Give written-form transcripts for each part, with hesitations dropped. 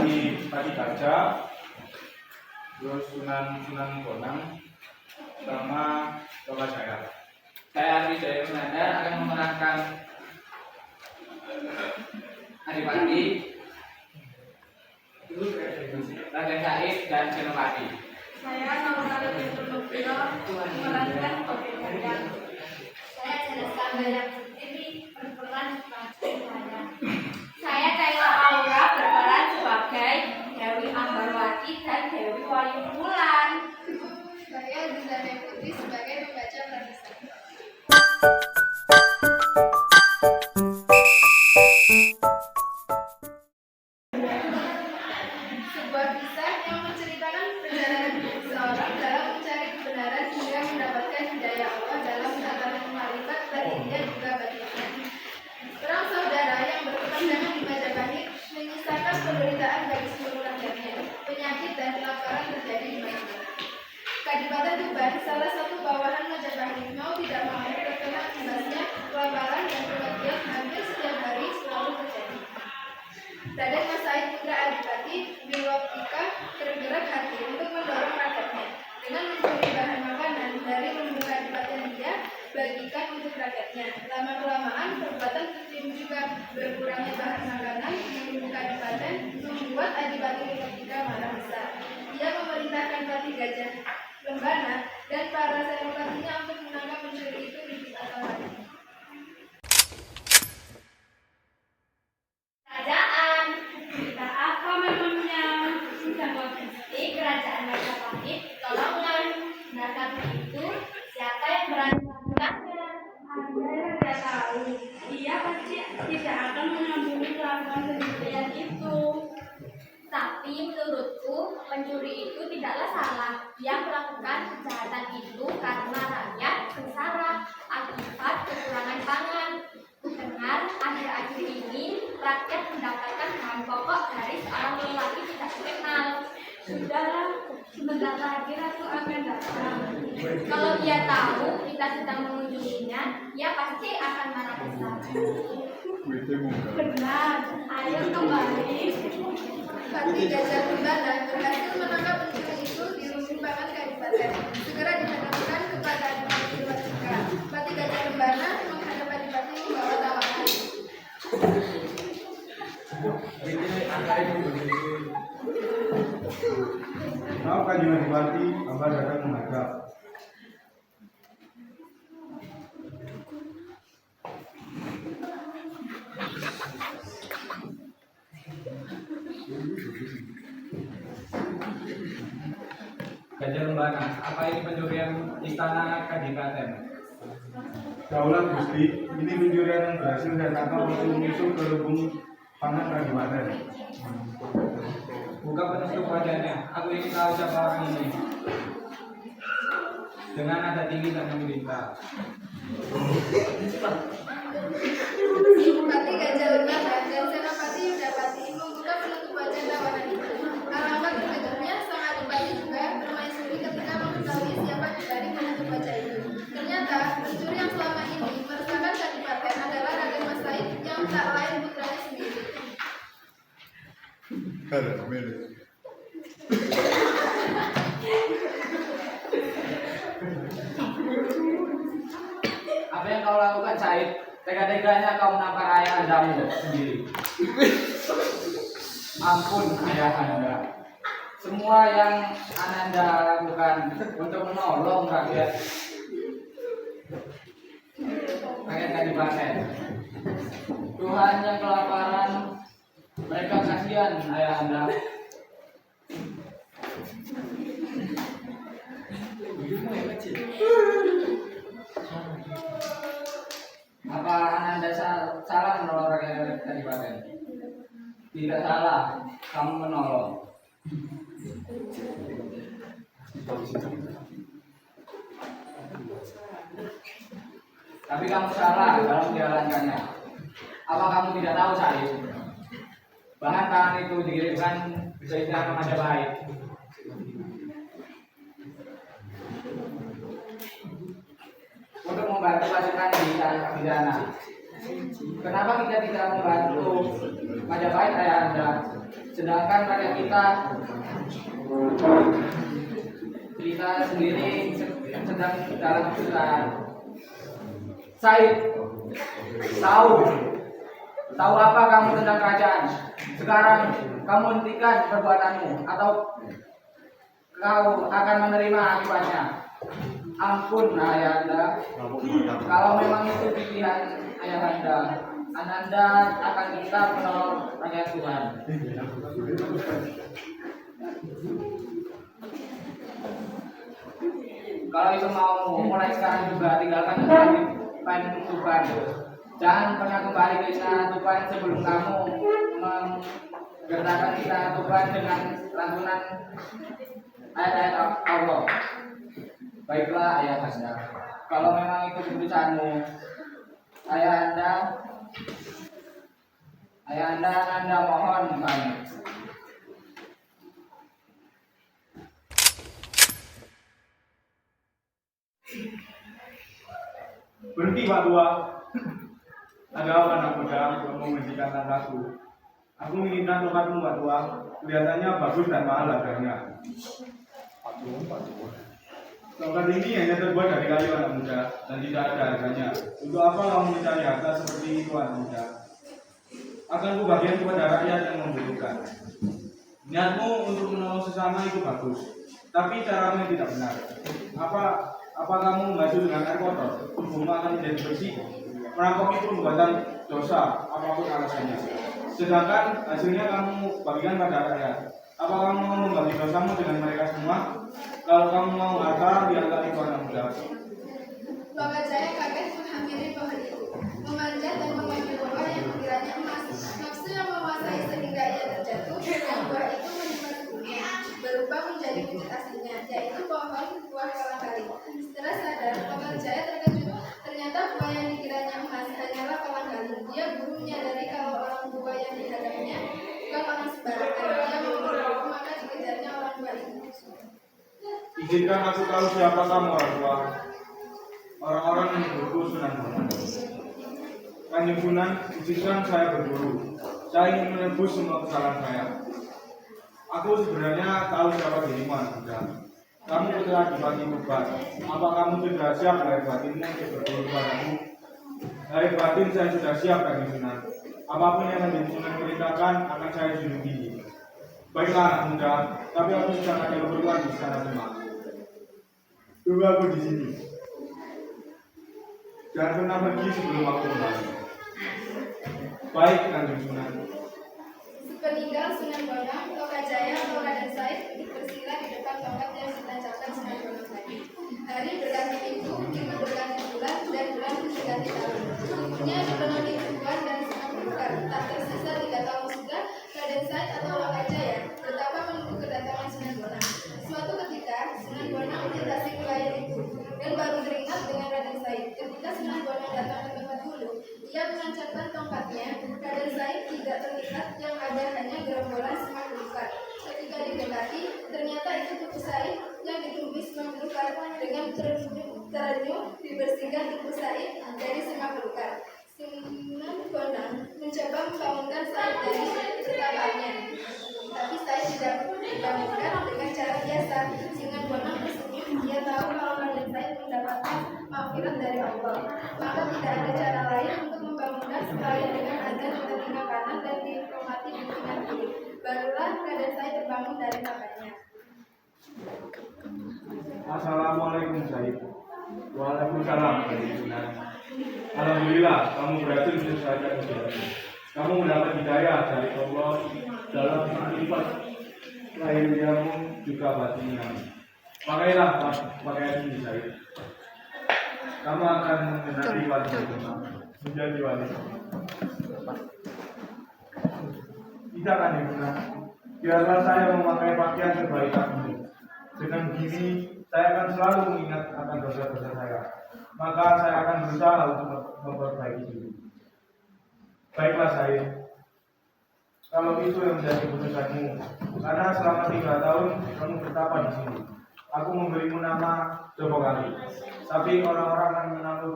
Pati Kaca, terus Sunan Bonang, sama Bapak saya. Saya Ardi Jaya Munanda akan memerankan Adipati, Raden Said, dan Senopati. Saya Naurul Nurmufiro memerankan Oke Jaya. Saya Jelaska Banyak Putri berperan sebagai saya. Saya Kayla Aura berperan sebagai Dewi Ambarwati dan Dewi Wayu Wulan. Saya Dizane Putri sebagai pembaca Pradisa. Sebuah kisah yang menceritakan perjalanan seseorang dalam mencari kebenaran hingga mendapatkan hidayah Allah dalam tatanan marifat batinnya juga batinnya. Perang saudara yang berkepanjangan di Majapahit menyisakan penderitaan bagi seluruh rakyatnya. Penyakit dan kelaparan terjadi di mana-mana. Kadipaten Tuban, salah satu bawahan Majapahit, mau tidak mau terkena imbasnya kelaparan dan kematian hampir setiap hari selalu terjadi. Raden Mas Said Putra Adipati Bilwaktika tergerak hati untuk mendorong rakyatnya dengan mencuri bahan makanan dari penduduk Kadipaten dia bagikan untuk rakyatnya. Lama-kelamaan perbuatan kecil juga berkurangnya bahan makanan di penduduk Kadipaten membuat Adipati Bilwaktika marah besar. Dia memerintahkan Pati Gajah Lembana dan para senopatinya untuk menangkap pencuri itu di atau mati. Kerajaan, kita apa memangnya? Jawab Gusti, kerajaan Majapahit, tolonglah. Mendapat itu, siapa yang berani melakukannya? Anda yang tidak tahu, dia pasti tidak akan mengampuni kelakuan keduniaan itu. Tapi menurutku, pencuri itu tidaklah salah. Dia melakukan kejahatan itu karena rakyat sengsara akibat kekurangan pangan. Dengar, akhir-akhir ini rakyat mendapatkan bahan pokok dari seorang lelaki tidak dikenal. Sudahlah, sebentar lagi Ratu akan datang. Kalau dia tahu kita sedang mengunjunginya, dia pasti akan marah besar. Benar, ayo kembali. Pati Gajah Lembana berhasil menangkap pencuri itu di Rumah Pangan Kadipaten. Segera dihadapkan kepada Adipati Bilwaktika. Pati Gajah Lembana menghadap Adipati membawa tawaran. Maaf Kanjeng Adipati, hamba datang menghadap. Gajah Lembana, apa ini pencurian istana Kadipaten? Daulat Gusti, ini pencurian yang berhasil saya tangkap waktu menyusup ke lubung pangan Kadipaten. Buka penutup wajahnya, aku ingin tahu siapa orang ini. Dengan nada tinggi dan meminta. Pati Gajah Lembana dan Senopati Yudapati membuka penutup wajah tawanan itu. Alangkah terkejutnya sang Adipati juga permaisuri ketika mengetahui siapa dibalik penutup wajah itu. Ternyata pencuri yang selama ini meresahkan Kadipaten adalah Raden Mas Said yang tak lain putranya sendiri. Apa yang kau lakukan, Said? Tega-teganya kau menampar ayah andamu sendiri. Ampun, ayah anda. Semua yang Ananda lakukan untuk menolong rakyat Kadipaten. Tuhan yang kelaparan, mereka kasihan ayah anda. Apa Ananda salah menolong rakyat Kadipaten? Tidak salah, kamu menolong. Tapi kamu salah dalam menjalankannya. Apa kamu tidak tahu, Said? Bahan pangan itu dikirimkan ke istana Majapahit. Untuk membantu pasukan di sana. Kenapa kita tidak membantu Majapahit ayahanda, sedangkan rakyat kita sendiri sedang dalam kesusahan? Said, tahu apa kamu tentang kerajaan? Sekarang kamu hentikan perbuatanmu atau kau akan menerima akibatnya. Ampun ayahanda, kalau memang itu pilihan ayahanda, ananda akan tetap menolong rakyat Tuhan. Kalau itu mau, mulai sekarang juga tinggalkan Tuhan Tuhan. Jangan pernah kembali ke istana Tuhan sebelum kamu menggertakkan istana Tuhan dengan lantunan ayat-ayat Allah. Baiklah ayahanda, kalau memang itu keputusanmu, ayahanda mohon pamit. Berhenti Pak Tua. Ada apa anak muda kamu menghentikan tanggaku? Aku menginginkan tongkatmu Pak Tua. Kelihatannya bagus dan mahal harganya. Tongkat ini hanya terbuat dari kayu anak muda dan tidak ada harganya. Untuk apa kamu mencari harta seperti itu anak muda? Akan kubagikan kepada rakyat yang membutuhkan. Niatmu untuk menolong sesama itu bagus, tapi caramu yang tidak benar. Apa kamu membasuh dengan air kotor? Tubuhmu akan menjadi bersih. Merampok itu perbuatan dosa, apapun alasannya. Sedangkan hasilnya kamu bagikan pada rakyat. Apa kamu mau membagi dosamu dengan mereka semua? Kalau kamu mau harta, lihatlah itu anak muda. Lokajaya kaget menghampiri pohon itu, memanjat dan mengambil buah yang mengiranya emas. Nafsu yang menguasai sehingga ia terjatuh, dan buah itu menimpa tubuhnya, berubah menjadi wujud aslinya, yaitu pohon buah kolang-kaling. Setelah sadar, Lokajaya terkejut. Ternyata buah yang dikiranya emas hanyalah kolang-kaling. Dia baru menyadari kalau orang tua yang dihadapnya bukan orang sembarangan. Dia memburu, maka dikejarnya orang tua itu. Izinkan aku tahu siapa kamu orang tua. Orang-orang yang berburu Sunan Bonang. Kanjeng Sunan, izinkan saya berburu. Saya ingin menebus semua kesalahan saya. Aku sebenarnya tahu siapa dirimu anak muda. Kamu putra Adipati Purba. Apa kamu sudah siap lahir batinmu untuk berburu padaku? Lahir batin saya sudah siap Kanjeng Sunan. Apapun yang Kanjeng Sunan perintahkan akan saya junjung. Baiklah anak muda, tapi aku sedang ada keperluan di istana Demak. Tunggu aku di sini. Jangan pernah pergi sebelum aku kembali. Baik, Kanjeng Sunan. Sepeninggal Sunan Bonang, Lokajaya atau Raden Said bersila di depan tongkat yang ditancapkan Sunan Bonang tadi. Hari berganti minggu, minggu berganti bulan, dan bulan berganti tahun. Tubuhnya dipenuhi tumbuhan dan senang berkar. Tak tersisa 3 tahun sudah, Raden Said atau Lokajaya betapa menunggu kedatangan Sunan Bonang. Suatu ketika, Sunan Bonang melintasi wilayah itu dan baru teringat dengan Raden Said. Ketika Sunan Bonang datang ke tempat dulu, ia menancapkan tongkatnya. Raden Said tidak terlihat, yang ada hanya gerombolan semak belukar. Ketika didekati, ternyata itu tubuh Said yang ditumis semak belukar. Dengan terenyuh dibersihkan tubuh Said dari semak belukar. Sunan Bonang mencoba membangunkan Said dari ketapaknya, tapi Said tidak dibangunkan dengan cara biasa. Sunan Bonang bersenyum. Dia tahu kalau Raden Said mendapatkan maghfirah dari Allah, maka tidak ada cara lain untuk membangunkan selain dengan azan di telinga kanan dan dihormati di telinga kiri. Barulah Raden Said terbangun dari tampaknya. Assalamualaikum Said. Waalaikumsalam Kanjeng Sunan. Alhamdulillah kamu berhasil menyelesaikan ujianmu. Kamu mendapat hidayah dari Allah dalam sifat lahiriamu juga batinnya. Pakailah pakaian ini Said. Kamu akan menjadi wali Demak. Menjadi wali. Tidak Kanjeng Sunan. Biarlah saya memakai pakaian terbaik kamu. Dengan begini, saya akan selalu mengingat akan dosa-dosa saya. Maka saya akan berusaha untuk memperbaiki diri. Baiklah saya. Kalau itu yang menjadi keputusanmu, karena selama 3 tahun kamu bertapa di sini. Aku memberimu nama Jopokali. Tapi orang-orang akan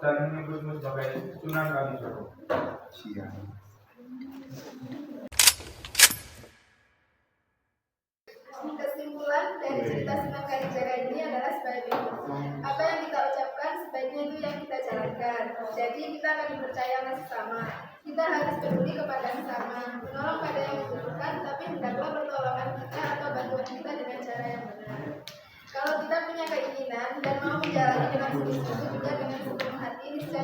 dan menyebutmu sebagai Sunan Kalijogo. Kesimpulan dari cerita Sunan Kalijaga ini adalah sebagai berikut. Apa yang kita ucapkan sebaiknya itu yang kita jalankan. Jadi kita akan dipercaya oleh sesama. Kita harus peduli kepada sesama, menolong pada yang membutuhkan, tapi hendaklah pertolongan kita atau bantuan kita dengan cara yang benar. Kalau kita punya keinginan dan mau menjalani dengan sungguh-sungguh juga dengan sepenuh hati, niscaya